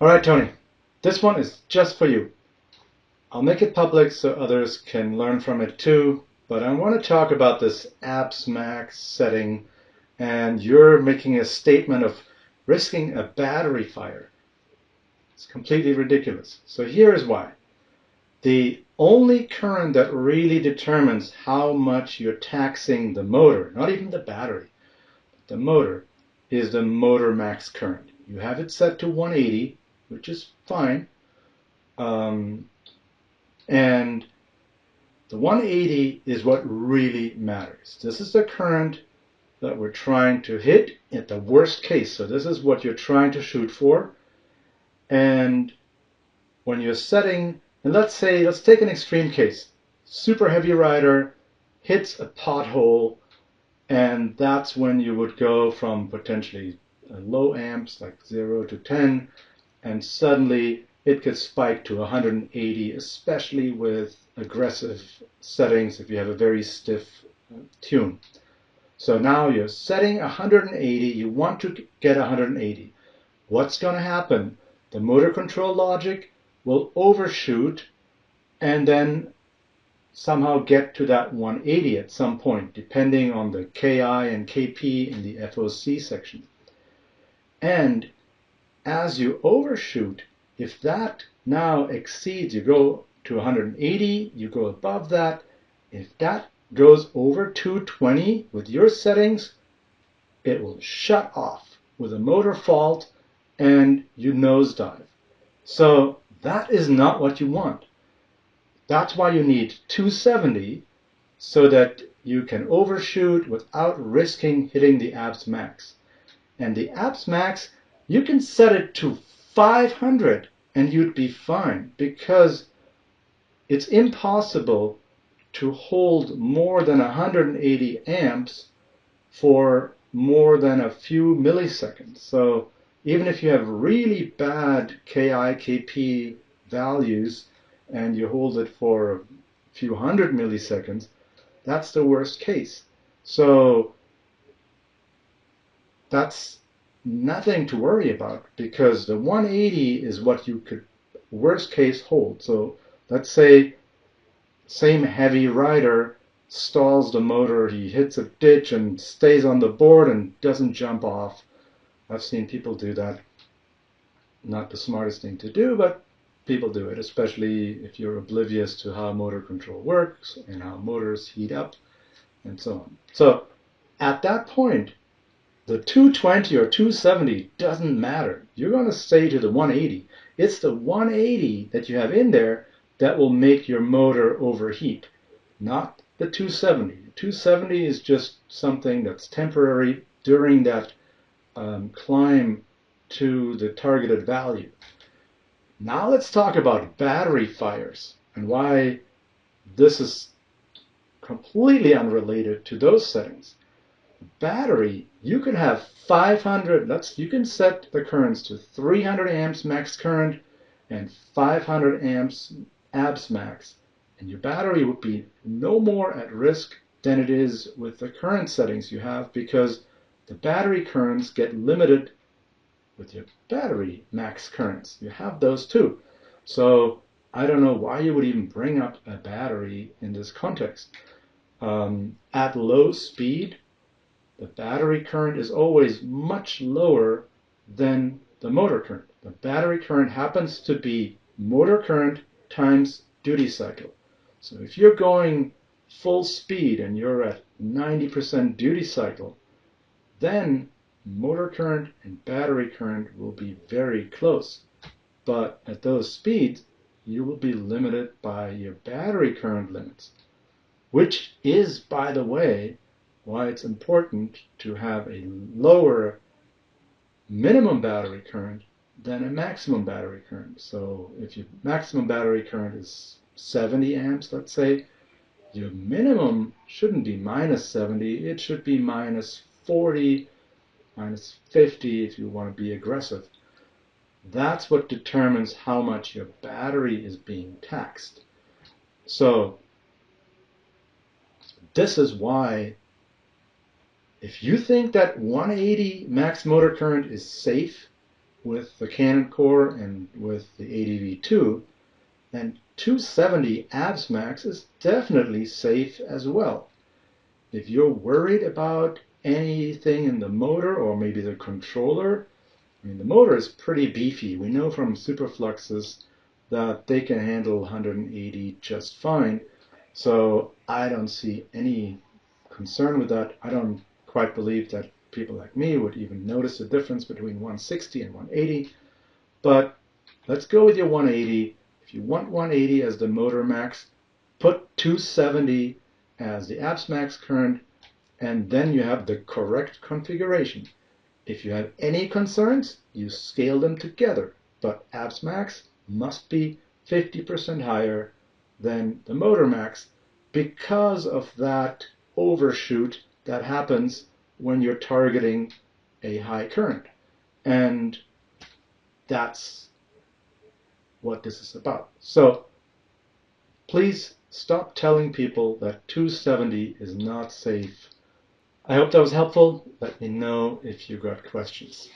All right, Tony, this one is just for you. I'll make it public so others can learn from it too, but I want to talk about this apps max setting, and you're making a statement of risking a battery fire. It's completely ridiculous. So here is why. The only current that really determines how much you're taxing the motor, not even the battery, but the motor, is the motor max current. You have it set to 180, which is fine. And the 180 is what really matters. This is the current that we're trying to hit at the worst case. So this is what you're trying to shoot for. And when you're setting, and let's take an extreme case. Super heavy rider hits a pothole, and that's when you would go from potentially low amps like 0 to 10, and suddenly it could spike to 180, especially with aggressive settings if you have a very stiff tune. So now you're setting 180, you want to get 180. What's going to happen? The motor control logic will overshoot and then somehow get to that 180 at some point, depending on the Ki and Kp in the FOC section. And as you overshoot, if that now exceeds, you go to 180, you go above that. If that goes over 220 with your settings, it will shut off with a motor fault and you nosedive. So that is not what you want. That's why you need 270 so that you can overshoot without risking hitting the apps max. And the apps max, you can set it to 500 and you'd be fine, because it's impossible to hold more than 180 amps for more than a few milliseconds. So even if you have really bad Ki, Kp values and you hold it for a few hundred milliseconds, that's the worst case. So that's nothing to worry about, because the 180 is what you could worst case hold. So let's say same heavy rider stalls the motor, he hits a ditch and stays on the board and doesn't jump off. I've seen people do that. Not the smartest thing to do, but people do it, especially if you're oblivious to how motor control works and how motors heat up and so on. So at that point, the 220 or 270 doesn't matter. You're going to stay to the 180. It's the 180 that you have in there that will make your motor overheat, not the 270. The 270 is just something that's temporary during that climb to the targeted value. Now let's talk about battery fires and why this is completely unrelated to those settings. Battery, you can have 500, you can set the currents to 300 amps max current and 500 amps abs max, and your battery would be no more at risk than it is with the current settings you have, because the battery currents get limited with your battery max currents. You have those too. So I don't know why you would even bring up a battery in this context. At low speed, the battery current is always much lower than the motor current. The battery current happens to be motor current times duty cycle. So if you're going full speed and you're at 90% duty cycle, then motor current and battery current will be very close. But at those speeds, you will be limited by your battery current limits, which is, by the way, why it's important to have a lower minimum battery current than a maximum battery current. So if your maximum battery current is 70 amps, let's say, your minimum shouldn't be minus 70, it should be minus 40, minus 50 if you want to be aggressive. That's what determines how much your battery is being taxed. So this is why, if you think that 180 max motor current is safe, with the Canon core and with the ADV2, and 270 ABS max is definitely safe as well. If you're worried about anything in the motor or maybe the controller, I mean, the motor is pretty beefy. We know from superfluxes that they can handle 180 just fine. So I don't see any concern with that. I don't quite believe that people like me would even notice the difference between 160 and 180. But let's go with your 180. If you want 180 as the motor max, put 270 as the ABS max current, and then you have the correct configuration. If you have any concerns, you scale them together, but ABS max must be 50% higher than the motor max because of that overshoot that happens when you're targeting a high current. And that's what this is about. So please stop telling people that 270 is not safe. I hope that was helpful. Let me know if you got questions.